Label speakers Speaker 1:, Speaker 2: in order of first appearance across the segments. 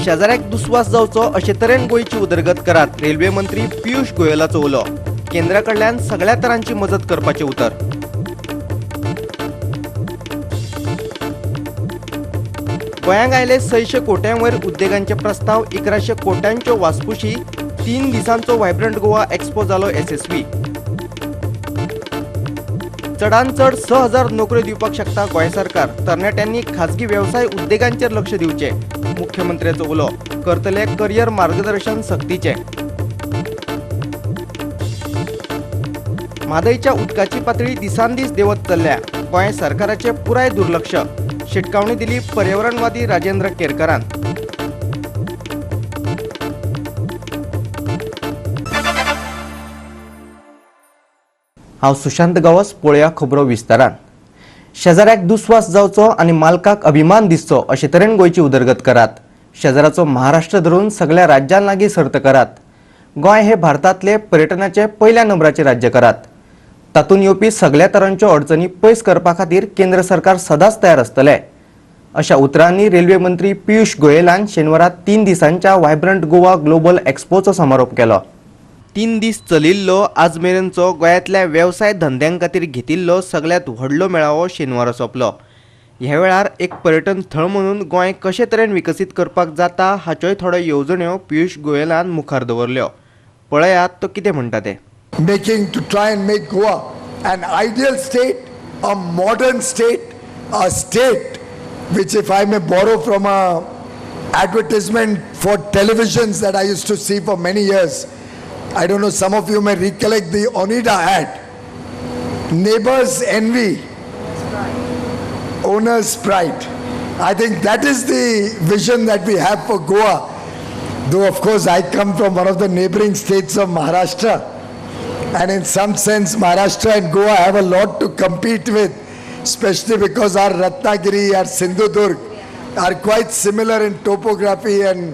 Speaker 1: शेजाऱ्याक दुस्वास जावचो अशे तरेन गोंयची उदरगत करात रेल्वे मंत्री पियुष गोयलाचो उलो. केंद्रा कडल्यान सगळ्या तरांची मजत करपाचे उतर. गोंयांक आयले 600 कोट्यांवयर उद्देगांचे प्रस्ताव 1100 कोट्यांच्यो वासपुशी 3 दिसांचो व्हायब्रंट गोवा एक्सपो जालो यशस्वी. चडांत चड 6000 नोकऱ्यो दिवपाक शकता गोंय सरकार. तरणाट्यांनी खाजगी वेवसाय उद्देगांचेर लक्ष दिवचे. मुख्यमंत्र्याचो उलो. करतले करियर मार्गदर्शन सक्तीचे. म्हादयच्या उदकाची पातळी दिसान दीस देंवत चल्ल्या. गोंय सरकाराचे पुराय दुर्लक्ष. शिटकावणी दिली पर्यावरणवादी राजेंद्र केरकरान. हांव सुशांत गावस. पळया खबरो विस्तारान. शेजाऱ्याक दुस्वास जावचो आनी मालकाक अभिमान दिसचो अशे तरेन गोंयची उदरगत करात. शेजाराचो महाराष्ट्र धरून सगळ्या राज्यां लागीं सर्त करात. गोंय हे भारतांतले पर्यटनाचे पयल्या नंबराचे राज्य करात. तातूंत येवपी सगळ्या तरांच्यो अडचणी पयस करपा खातीर केंद्र सरकार सदांच तयार आसतले. अशा उतरांनी रेल्वे मंत्री पियुष गोयलान शेनवारा 3 दिसांच्या व्हायब्रंट गोवा ग्लोबल एक्सपोचो समारोप केलो. 3 दीस चलिल्लो आज मेरेनचो गोंयांतल्या वेवसाय धंद्यां खातीर घेतिल्लो सगळ्यांत व्हडलो मेळावो शेनवारा सोंपलो. ह्या वेळार एक पर्यटन थळ म्हणून गोंय कशे तरेन विकसीत करपाक जाता हाच्योय थोड्यो येवजण्यो पियुष गोयलान मुखार दवरल्यो. पळयात तो कितें म्हणटा ते.
Speaker 2: Making to try and make Goa an ideal state, a modern state, a state which, if I may borrow from a advertisement for televisions that I used to see for many years, I don't know, some of you may recollect the Onida ad. Neighbors envy, owners pride. I think that is the vision that we have for Goa. Though of course I come from one of the neighboring states of Maharashtra, and in some sense Maharashtra and Goa have a lot to compete with, especially because our Ratnagiri, our Sindhudurg are quite similar in topography and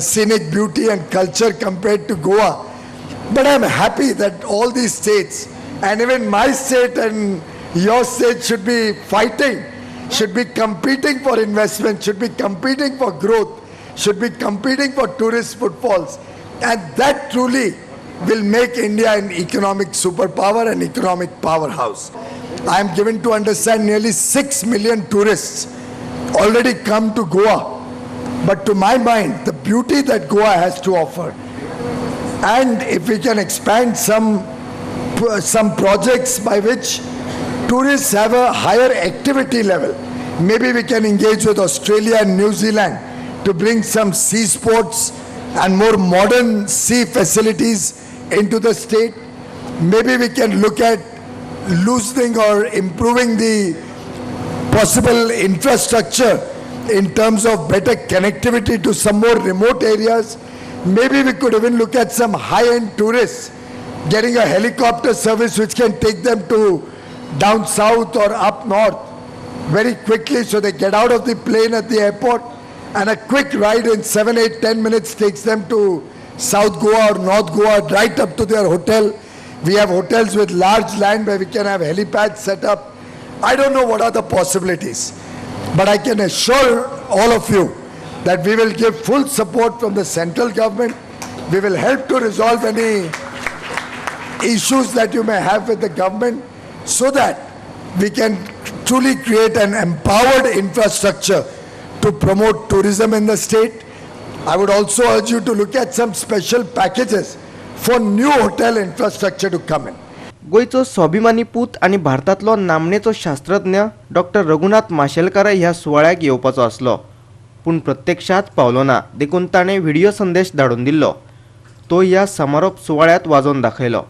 Speaker 2: scenic beauty and culture compared to Goa. But I'm happy that all these states, and even my state and your state, should be fighting, should be competing for investment, should be competing for growth, should be competing for tourist footfalls, and that truly will make India an economic superpower and economic powerhouse. I am given to understand nearly 6 million tourists already come to Goa. But to my mind, the beauty that Goa has to offer, and if we can expand some projects by which tourists have a higher activity level, maybe we can engage with Australia and New Zealand to bring some sea sports and more modern sea facilities into the state. Maybe we can look at loosening or improving the possible infrastructure in terms of better connectivity to some more remote areas. Maybe we could even look at some high-end tourists getting a helicopter service which can take them to down south or up north very quickly, so they get out of the plane at the airport and a quick ride in 7, 8, 10 minutes takes them to South Goa or North Goa, right up to their hotel. We have hotels with large land where we can have helipads set up. I don't know what are the possibilities, but I can assure all of you that we will give full support from the central government. We will help to resolve any issues that you may have with the government, so that we can truly create an empowered infrastructure to promote tourism in the state. I would also urge you to look at some special packages for new hotel infrastructure to come in.
Speaker 1: गोयचो स्वाभिमानी पूत आनी भारतांतलो नामनेचो शास्त्रज्ञ doctor Raghunath Mashelkar ह्या सुवाळ्याक येवपाचो आसलो, पूण प्रत्यक्षात पावलो ना. देखून ताणें व्हिडिओ संदेश धाडून दिल्लो. तो ह्या समारोप सुवाळ्यात वाजोवन दाखयलो.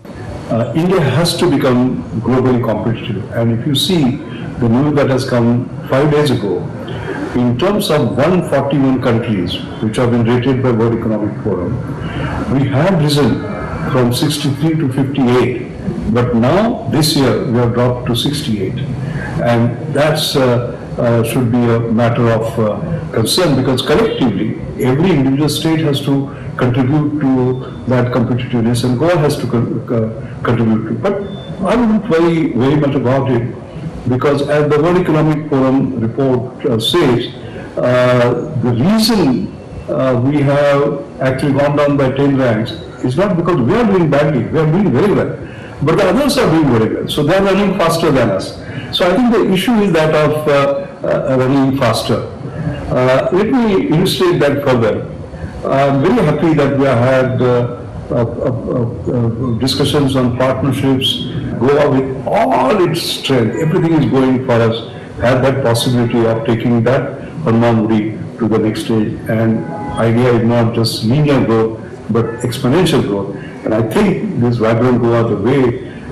Speaker 3: India has to become globally competitive, and if you see the news that has come 5 days ago, in terms of 141 countries which have been rated by World Economic Forum, we have risen from 63 to 58, but now this year we have dropped to 68, and that's should be a matter of concern, because collectively every individual state has to contribute to that competitiveness, and Goa has to contribute to. But I wouldn't worry very much about it, because as the World Economic Forum report says, the reason we have actually gone down by 10 ranks, it's not because we are doing badly, we are doing very well, but the others are doing very well. So they are running faster than us. So I think the issue is that of running faster. Let me illustrate that further. I'm very happy that we have had discussions on partnerships, Goa with all its strength, everything is going for us, have that possibility of taking that Padmamudi to the next stage. And idea is not just linear growth, but exponential growth. And I think this Vibrant Goa, the way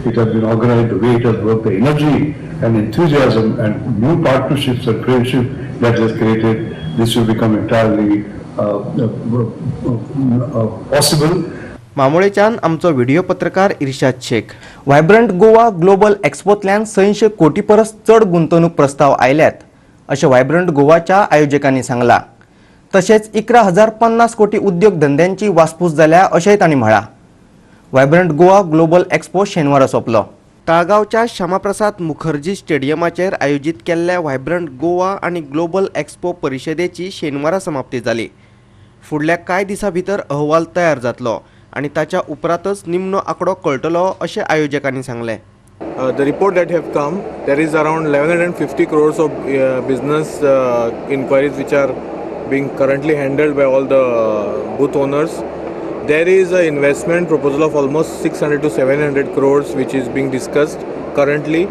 Speaker 3: it has been organized, the way it has worked, the energy and enthusiasm and new partnerships and friendship that it has created, this will become entirely possible.
Speaker 1: मामोळेच्यान आमचो video पत्रकार इर्शाद Shaikh. Vibrant Goa global एक्सपोंतल्यान 600 कोटी परस चड गुंतवणूक प्रस्ताव आयल्यात अशें vibrant गोवाच्या आयोजकांनी सांगला. तशेंच 11,050 कोटी उद्योग धंद्यांची वासपूस जाल्या अशेंय तांणी म्हळां. व्हायब्रंट गोवा ग्लोबल एक्सपो शेनवारा सोंपलो. ताळगांवच्या श्यामाप्रसाद मुखर्जी स्टेडियमाचेर आयोजीत केल्ल्या व्हायब्रंट गोवा आनी ग्लोबल एक्सपो परिशदेची शेनवारा समाप्ती जाली. फुडल्या कांय दिसां भितर अहवाल तयार जातलो आनी ताच्या उपरांतच निमणो आंकडो कळटलो अशें आयोजकांनी सांगलें.
Speaker 4: The report that have come, there is around 1150 crores of business inquiries which are being currently handled by all the booth owners. There is an investment proposal of almost 600 to 700 crores which is being discussed currently,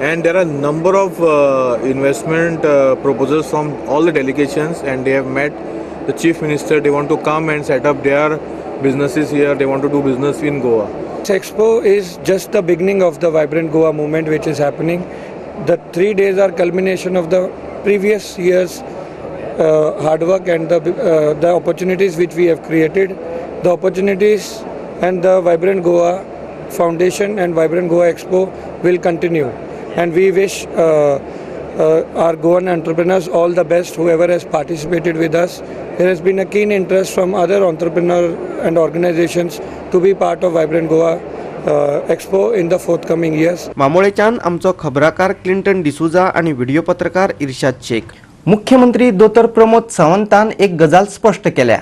Speaker 4: and there are a number of investment proposals from all the delegations, and they have met the Chief Minister. They want to come and set up their businesses here. They want to do business in Goa.
Speaker 5: This expo is just the beginning of the Vibrant Goa movement which is happening. The 3 days are culmination of the previous year's hard work and the opportunities which we have created. The opportunities and the Vibrant Goa Foundation and Vibrant Goa Expo will continue, and we wish our Goan entrepreneurs all the best, whoever has participated with us. There has been a keen interest from other entrepreneurs and organizations to be part of Vibrant Goa Expo in the forthcoming years.
Speaker 1: मामोळेच्यान आमचो खबराकार Clinton D'Souza आनी video पत्रकार इर्शाद शेख. मुख्यमंत्री दोतर प्रमोद सावंतान एक गजाल स्पश्ट केल्या.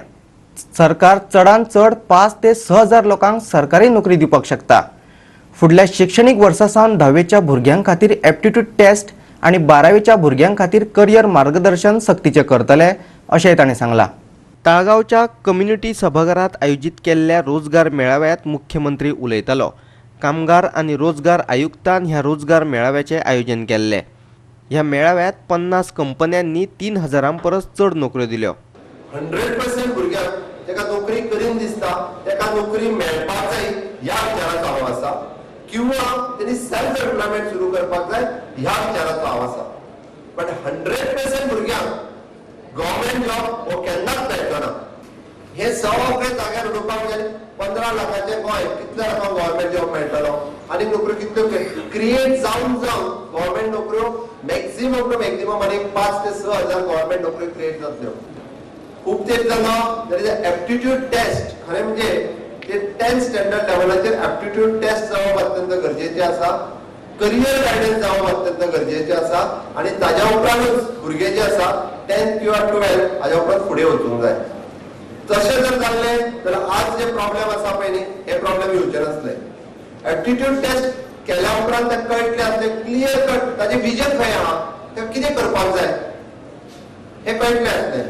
Speaker 1: सरकार चडांत चड 5 ते 6,000 लोकांक सरकारी नोकरी दिवपाक शकता. फुडल्या शिक्षणीक वर्सा सावन 10वेच्या भुरग्यां खातीर एप्टिट्यूड टेस्ट आनी 12वेच्या भुरग्यां खातीर करियर मार्गदर्शन सक्तीचे करतले अशेंय ताणें सांगलां. ताळगांवच्या कम्युनिटी सभाघरांत आयोजीत केल्ल्या रोजगार मेळाव्यात मुख्यमंत्री उलयतालो. कामगार आनी रोजगार आयुक्तान ह्या रोजगार मेळाव्याचें आयोजन केल्लें. ह्या मेळाव्यात 50 कंपन्यांनी 3,000 परस चड नोकऱ्यो दिल्यो.
Speaker 6: 100% भुरग्यांक तेका नोकरी करीन दिसता, तेका नोकरी मेळपाक जाय ह्या विचाराचो हांव आसा, किंवा तेणी सेल्फ एम्प्लॉयमेंट सुरू करपाक जाय ह्या विचाराचो हांव आसा. पण 100% भुरग्यांक गव्हर्मेंट जॉब हो केन्नाच मेळचो ना. हे सगळे जाग्यार उडोवपाक जाय. 15 लाखाचे गोंय कितल्या लोकांक गव्हर्मेंट जॉब मेळटलो आनी नोकऱ्यो कितल्यो क्रिएट जावन गव्हर्मेंट नोकऱ्यो मॅक्झिमम टू मॅक्झिमम आनी 5 ते 6,000 गव्हर्मेंट नोकऱ्यो क्रिएट जातल्यो. खूप तेच जालो दॅट इज एप्टिट्यूड टेस्ट. खरें म्हणजे ते 10th स्टँडर्ड लेवलाचेर एप्टिट्यूड टेस्ट जावप अत्यंत गरजेचें आसा. करियर गायडन्स जावप अत्यंत गरजेचें आसा, आनी ताज्या उपरांतूच भुरगे जे आसा 10th किंवा 12th हाज्या उपरांत फुडें वचूंक जाय. तशें जर जाल्लें जाल्यार आज जे प्रॉब्लेम आसा पळय न्ही, हे प्रॉब्लेम येवचे नासले. एप्टिट्यूड टेस्ट केल्या उपरांत ताका कळटलें आसलें क्लियर कट ताजें विजन खंय आहा, ताका कितें करपाक जाय हें कळटलें आसलें.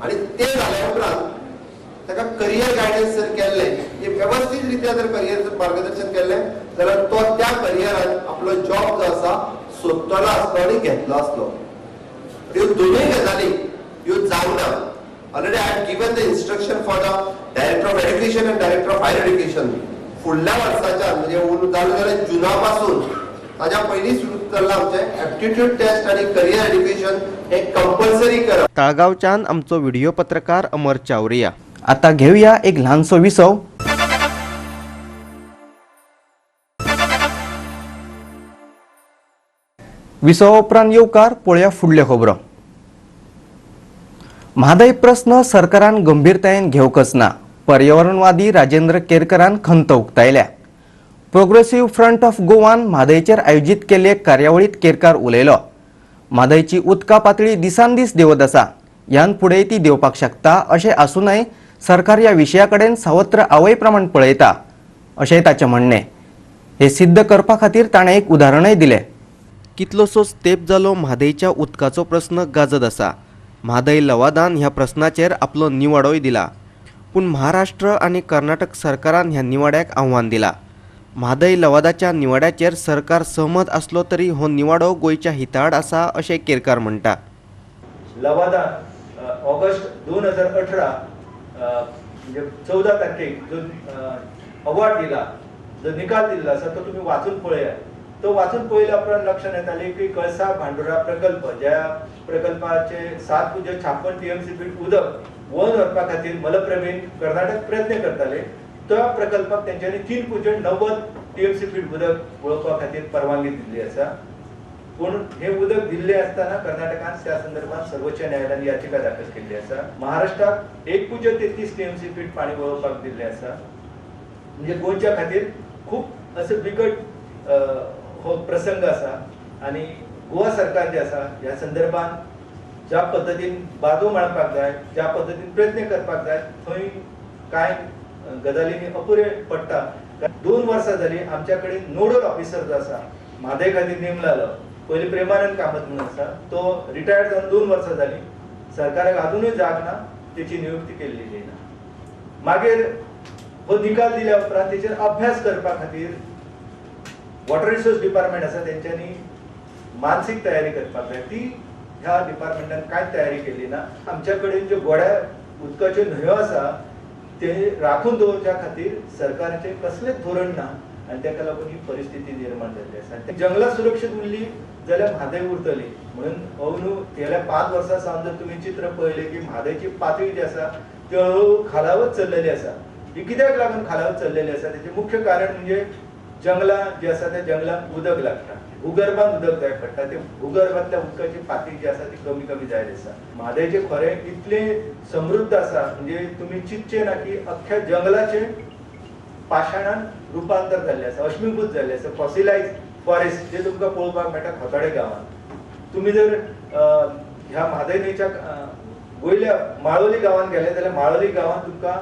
Speaker 6: आनी ते जाल्या उपरांत ताका करियर गायडन्स जर केल्लें, व्यवस्थीत रित्या जर करियर मार्गदर्शन केल्लें जाल्यार तो त्या करियरांत आपलो जॉब जो आसा सोदतलो आसलो आनी घेतलो आसलो. ह्यो दोनूय गजाली ह्यो जावंक ना. Already I have given the instruction for the director of education and director of higher education. फुडल्या वर्साच्या म्हणजे जालें जाल्यार जुना पासून ताज्या पयलीं सुरू जाल्लें आमचें एप्टिट्यूड टेस्ट आनी करियर एड्युकेशन हे कंपल्सरी करप.
Speaker 1: ताळगांवच्यान आमचो व्हिडिओ पत्रकार अमर चावरिया. आता घेऊया एक ल्हानसो विसव. विसवा उपरांत येवकार पळोवया फुडल्यो खबरो. म्हादय प्रस्न सरकारान गंभीरतायेन घेवकच ना. पर्यावरणवादी राजेंद्र केरकरान खंत उक्तायल्या. प्रोग्रेसिव्ह फ्रंट ऑफ गोवान म्हादयचेर आयोजीत केल्ले कार्यावळीत केरकार उलयलो. म्हादयची उदका पातळी दिसान दीस देंवत आसा. ह्यान फुडें ती देवपाक शकता अशें आसूनय सरकार ह्या विशया कडेन सावत्र आवय प्रमाण पळयता अशेंय ताचें म्हणणें. हे सिद्ध करपा खातीर ताणें एक उदाहरणय दिलें. कितलोसोच तेंप जालो म्हादयच्या उदकाचो प्रस्न गाजत आसा. म्हादय लवादान ह्या प्रस्नाचेर आपलो निवाडोय दिला. पूण महाराष्ट्र आनी कर्नाटक सरकारान ह्या निवाड्याक आव्हान दिलां. म्हादय लवादाच्या निवाड्याचेर सरकार सहमत आसलो तरी हो निवाडो गोंयच्या हिताआड आसा अशें केरकार म्हणटा.
Speaker 7: लवादान ऑगस्ट 2018 म्हणजे 14 तारखेक जो अवॉर्ड दिला, जो निकाल दिल्लो आसा तो तुम्ही वाचून पळयात. तो वाचून पळयल्या उपरांत लक्षात येतालें की कळसा भांडुरा प्रकल्प, ज्या प्रकल्पाचे 7.56 TMC फीट उदक वळून व्हरपा खातीर मलप्रभेन कर्नाटक प्रयत्न करताले, त्या प्रकल्पाक तेंच्यांनी 3.90 TMC फीट उदक वळोवपा खातीर परवानगी दिल्ली आसा. पूण हे उदक दिल्ले असताना कर्नाटकान त्या संदर्भात सर्वोच्च न्यायालयान याचिका दाखल केल्ली आसा. महाराष्ट्राक 1.33 TMC फीट पाणी वळोवपाक दिल्ले आसा. म्हणजे गोंयच्या खातीर खूप असं बिकट हो प्रसंग आसा. आणि गोवा सरकार जे आसा ह्या संदर्भात ज्या पद्धतीन बाजू मांडपाक जाय, ज्या पद्धतीन प्रयत्न करपाक जाय, थंय कांय गजालींनी अपुरे पडटा. 2 वर्सां जाली आमच्या कडेन नोडल ऑफिसर जो आसा म्हादय खातीर नेमलेलो, पयलीं प्रेमानंद कामत म्हणून आसा, तो रिटायर्ड जावन 2 वर्सां जाली. सरकाराक अजूनय जाग ना, तेची नियुक्ती केल्ली ना. मागीर हो निकाल दिल्या उपरांत तेचेर अभ्यास करपा खातीर वॉटर रिसोर्स डिपार्टमेंट आसा तेंच्यांनी मानसीक तयारी करपाक जाय. ती ह्या डिपार्टमेंटान कांयच तयारी केल्ली ना. आमच्या कडेन ज्यो गोड्या उदकाच्यो न्हंयो आसा ते राखून दवरच्या खातीर सरकाराचें कसलेंच धोरण ना आनी ताका लागून ही परिस्थिती निर्माण जाल्ली आसा. जंगलां सुरक्षीत उरली जाल्यार म्हादय उरतली. म्हणून अंदू गेल्या 5 वर्सां सावन जर तुमी चित्र पळयलें की म्हादयची पातळी जी आसा ती हळूहळू खालावत चल्लेली आसा. ही कित्याक लागून खालावत चल्लेली आसा? तेचें मुख्य कारण म्हणजे जंगलां जी आसा त्या जंगलांक उदक लागता, भूगर्भात उदक जाय पडटा. ते भूगर्भांतल्या उदकाची पातळी जी आसा ती कमी कमी जायत आसा. म्हादयचें खरें इतलें समृद्ध आसा म्हणजे तुमी चिंतचे ना की अख्ख्या जंगलाचें पाशाणान रुपांतर जाल्लें आसा, अश्मीभूत जाल्लें आसा. फॉसिलायज फॉरेस्ट जे तुमकां पळोवपाक मेळटा खोताडे गांवांत. तुमी जर ह्या म्हादय न्हंयच्या वयल्या माळोली गांवांत गेले जाल्यार माळोली गांवांत तुमकां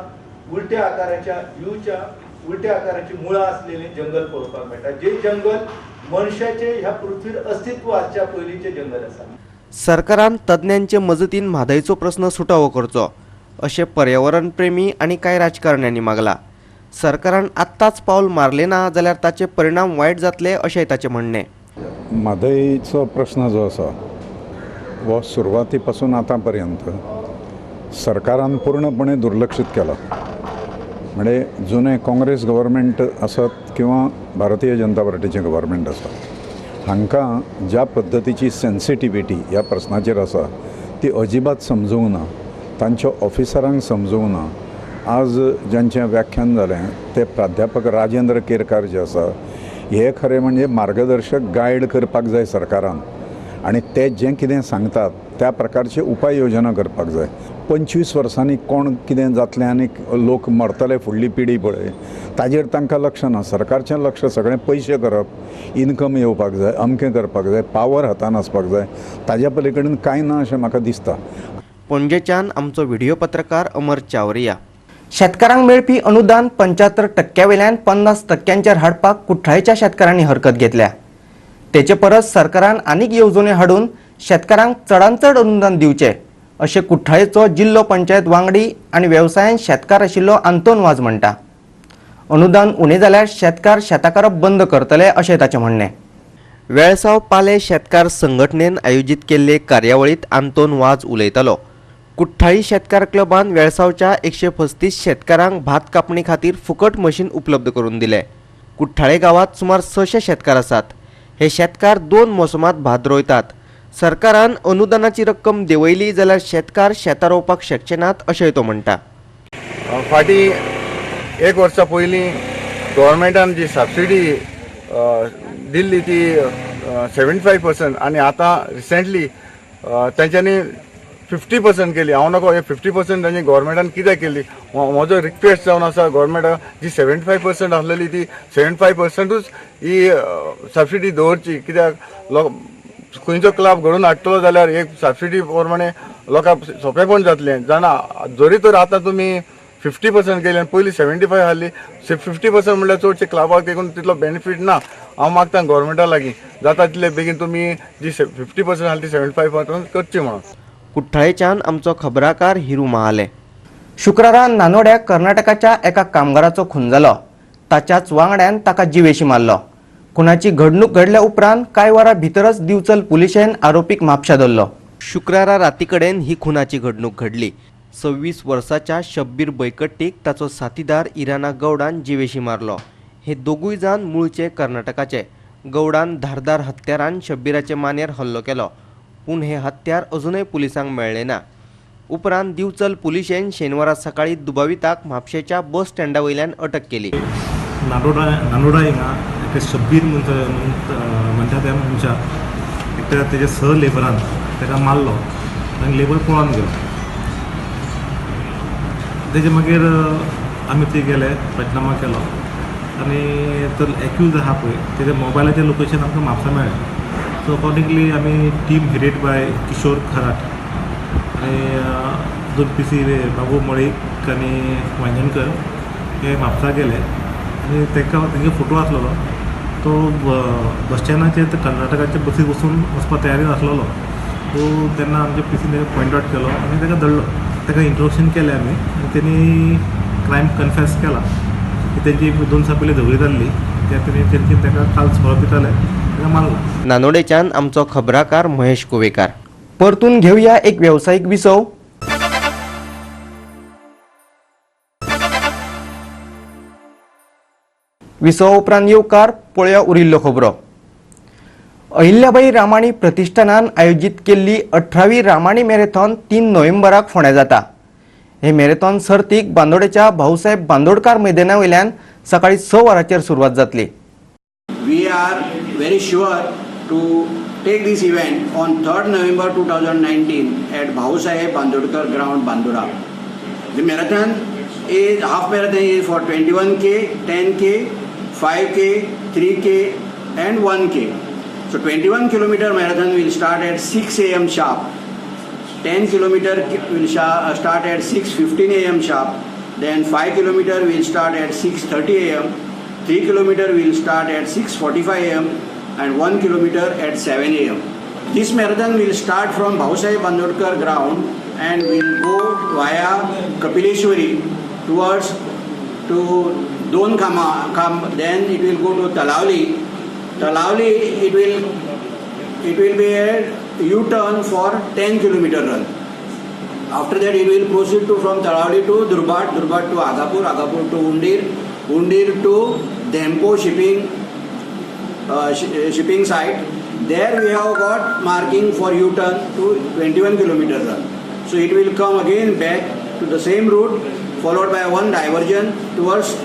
Speaker 7: उलट्या आकाराच्या युच्या उलट्या आकाराची मुळां असलेले जंगल पळोवपाक मेळटा. जे जंगल मनशाचे ह्या पृथ्वीर अस्तित्व आसच्या पयलींचे जंगल आसा.
Speaker 1: सरकारान तज्ञांचे मजतीन म्हादयचो प्रस्न सुटावो करचो अशें पर्यावरण प्रेमी आनी कांय राजकारण्यांनी मागला. सरकारान आत्ताच पावल मारलें ना जाल्यार ताचे परिणाम वायट जातले अशेंय ताचें म्हणणें.
Speaker 8: म्हादयचो प्रश्न जो आसा हो सुरवाती पासून आतां पर्यंत सरकारान पूर्णपणे दुर्लक्षीत केला. म्हणजे जुने काँग्रेस गव्हर्मेंट आसत किंवा भारतीय जनता पार्टीचें गव्हर्मेंट आसा, हांकां ज्या पद्दतीची सेन्सिटिविटी ह्या प्रस्नाचेर आसा ती अजिबात समजूंक ना, तांच्या ऑफिसरांक समजूंक ना. आज ज्यांचें व्याख्यान जालें ते प्राध्यापक राजेंद्र केरकार जे आसा हे खरें म्हणजे मार्गदर्शक गायड करपाक जाय सरकारान आनी ते जें कितें सांगतात त्या प्रकारचे उपाय योजना करपाक जाय. 25 वर्सांनी कोण कितें जातलें आनी लोक मरतले फुडली पिढी पळय ताजेर तांकां लक्ष ना. सरकारचें लक्ष सगळें पयशे करप, इनकम येवपाक जाय, अमकें करपाक जाय, पावर हातान आसपाक जाय, ताज्या पली कडेन कांय ना अशें म्हाका दिसता.
Speaker 1: पणजेच्यान आमचो व्हिडिओ पत्रकार अमर चावरिया. शेतकारांक मेळपी अनुदान 75% वयल्यान 50% हाडपाक कुठ्ठाळेच्या शेतकारांनी हरकत घेतल्या. तेचे परस सरकारान आनीक येवजण्यो हाडून शेतकारांक चडांत चड अनुदान दिवचें अशें कुठ्ठाळेचो जिल्लो पंचायत वांगडी आनी वेवसायान शेतकार आशिल्लो आंतोन वाज म्हणटा. अनुदान उणें जाल्यार शेतकार शेतां करप बंद करतले अशें ताचें म्हणणें. वेळसाव पाले शेतकार संघटनेन आयोजीत केल्ले कार्यावळींत आंतोन वाज उलयतालो. कुठ्ठाळी शेतकार क्लबान वेळसावच्या 135 शेतकारांक भात कापणी खातीर फुकट मशीन उपलब्ध करून दिले. कुठ्ठाळे गांवांत सुमार 600 शेतकार आसात. हे शेतकार 2 मोसमात भात रोयतात. सरकारान अनुदानाची रक्कम देंवयली जाल्यार शेतकार शेतां रोवपाक शकचे नात अशेंय तो म्हणटा.
Speaker 9: फाटीं 1 वर्सा पयलीं गव्हर्मेंटान जी सबसिडी दिल्ली ती 75% आनी आतां रिसेंटली तेंच्यांनी 50% केली. हांव नको हे 50% तांणी गव्हर्मेंटान कित्याक केली? म्हजो रिक्वेस्ट जावन आसा गव्हर्मेंटाक जी 75% आसलेली ती 75%च ही सबसिडी दवरची. कित्याक खंयचो क्लब घडून हाडटलो जाल्यार एक सबसिडी प्रमाणे लोकांक सोंपेपण जातलें जाणा. जरी तर आतां तुमी 50% केलें आनी पयलीं 75 आहली, 50% म्हणल्यार चडशे क्लबाक देखून तितलो बेनिफीट ना. हांव मागता गव्हर्मेंटा लागीं जाता तितले बेगीन तुमी जी 50% आहली ती 75% करची म्हणून.
Speaker 1: कुठ्ठाळेच्यान आमचो खबराकार हिरू महाले. शुक्रारान नानोड्याक कर्नाटकाच्या एका कामगाराचो खून जालो. ताच्याच वांगड्यान ताका जिवेशी मारलो. खुनाची घडणूक घडल्या उपरांत कांय वरां भितरच दिवचल पुलिशेन आरोपीक म्हापशा धरलो. शुक्रारा राती कडेन ही खुनाची घडणूक घडली. 26 वर्साच्या शब्बीर बैकट्टीक ताचो साथीदार इराना गौडान जिवेशी मारलो. हे दोगूय जाण मूळचे कर्नाटकाचे. गौडान धारदार हत्यारान शब्बीराचे मानेर हल्लो केलो, पूण हे हत्यार अजूनय पुलिसांक मेळ्ळें ना. उपरांत दिवचल पुलिशेन शेनवारा सकाळी दुबाविताक म्हापशेच्या बस स्टँडा वयल्यान अटक केली.
Speaker 10: नानोडा हिंगा एक शब्बीर म्हणटा त्या मनशाक एकट्या तेजे लेबरान ताका मारलो आनी लेबर पळोवन गेलो. तेजे मागीर आमी ते गेले, पंचनामा केलो आनी तो एक्यूज आहा पळय तेजे मोबायलाचें लोकेशन आमकां म्हापसा मेळ्ळें. सो अकॉर्डिंगली आमी टीम हेडेड बाय किशोर खराट आनी 2 PC बाबू मळीक आनी वांयगणकर हे म्हापसा गेले आनी तेंगे फोटो आसलेलो. तो बस स्टँडाचेर कर्नाटकाच्या बसीक वचून वचपा तयारीन आसलेलो. तो तेन्ना आमच्या PCन पॉयंट आउट केलो आनी ताका धरलो. ताका इंट्रोडक्शन केलें आमी आनी तेणी क्रायम कन्फेस केला की तेंची 2 दिसां पयलीं झगडी जाल्ली, त्या तेंची ताका काल सोरो पिताले ताका मारला.
Speaker 1: नानोडेच्यान आमचो खबराकार महेश कुवेकार. परतून घेवया एक व्यावसायिक विसव. विसव उपरांत येवकार पळया उरिल्ल्यो खबरो. अहिल्याबाई रामाणी प्रतिष्ठानान आयोजीत केल्ली 18वी रामाणी मॅरेथॉन 3 नोव्हेंबराक फोंड्या जाता. हे मॅरेथॉन सर्तीक बांदोडेच्या भाऊसाहेब बांदोडकार मैदाना वयल्यान सकाळी 6 वरांचेर सुरवात जातली.
Speaker 11: We are very sure to take this event on 3rd November 2019 at Bhausaheb Bandodkar ground, Bandoda. The marathon is half marathon is for 21K, 10K, 5K, 3K and 1K. So 21 kilometer marathon will start at 6 a.m. sharp. 10 kilometer will start at 6:15 a.m. sharp. Then 5 kilometer will start at 6:30 a.m. 3 kilometer will start at 6:45 a.m. and 1 kilometer at 7 a.m. This marathon will start from Bhausaheb Bandodkar ground and will go via Kapileshwari towards to Donkama. Then it will go to Talavli. Talavli it will be a U-turn for 10 kilometer run. After that it will proceed to from Talavli to Durbat, Durbat to Agapur, Agapur to Undir, Undir to Dempo shipping site. There we have got marking for U-turn to 21 kilometer run. So it will come again back to the same route, followed by one diversion towards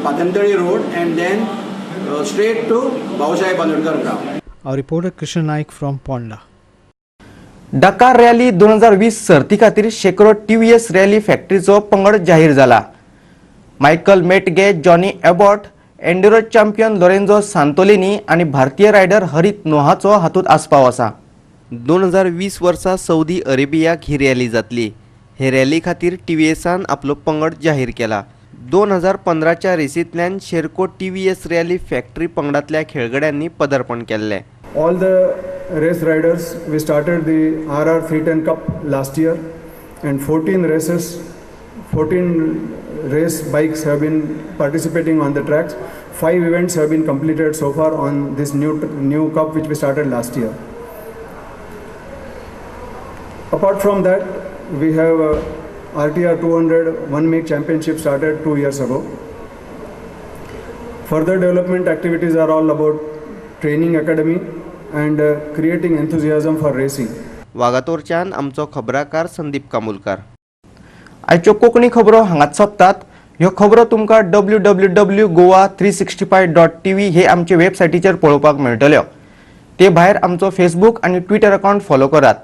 Speaker 11: Patantari road and then straight to Bhausaheb Bandodkar ground.
Speaker 12: Our reporter Krishna Naik from Ponda.
Speaker 1: डकार rally 2020 सर्ती खातीर शेकडो TVS rally फॅक्टरीचो पंगड जाहीर जाला. Michael मेटगे, Johnny Abbott, एंड्युरो champion लोरेंझो सांतोलिनी आणि भारतीय rider हरित नोहाचो हातूंत आस्पाव आसा. 2020 वर्सा सौदी अरेबियाक ही रॅली जातली. हे रॅली खातीर TVSन आपलो पंगड जाहीर केला. 2015च्या रेसींतल्यान शेरको TVS रॅली फॅक्टरी पंगडातल्या खेळगड्यांनी पदार्पण केल्लें.
Speaker 13: All the race riders, we started the RR 310 Cup last year and 14 race bikes have been participating on the tracks. 5 events have been completed so far on this new cup which we started last year. Apart from that, we have RTR 200 one make championship started 2 years ago. Further development activities are all about training academy and creating enthusiasm for racing.
Speaker 1: वागातोरच्यान आमचो खबराकार संदीप कामुलकार. आयच्यो कोंकणी खबरो हांगाच सोंपतात. ह्यो खबरो तुमकां www.goa365.tv हे आमचे वेबसायटीचेर पळोवपाक मेळटल्यो. ते भायर आमचो फेसबूक आनी ट्विटर अकावंट फॉलो करात.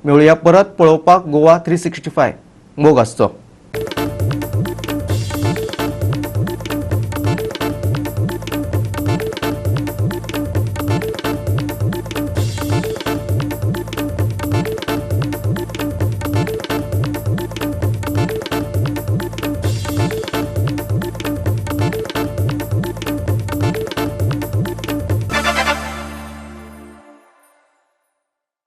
Speaker 1: मेळुया परत पळोवपाक गोवा 365. मोग आसचो.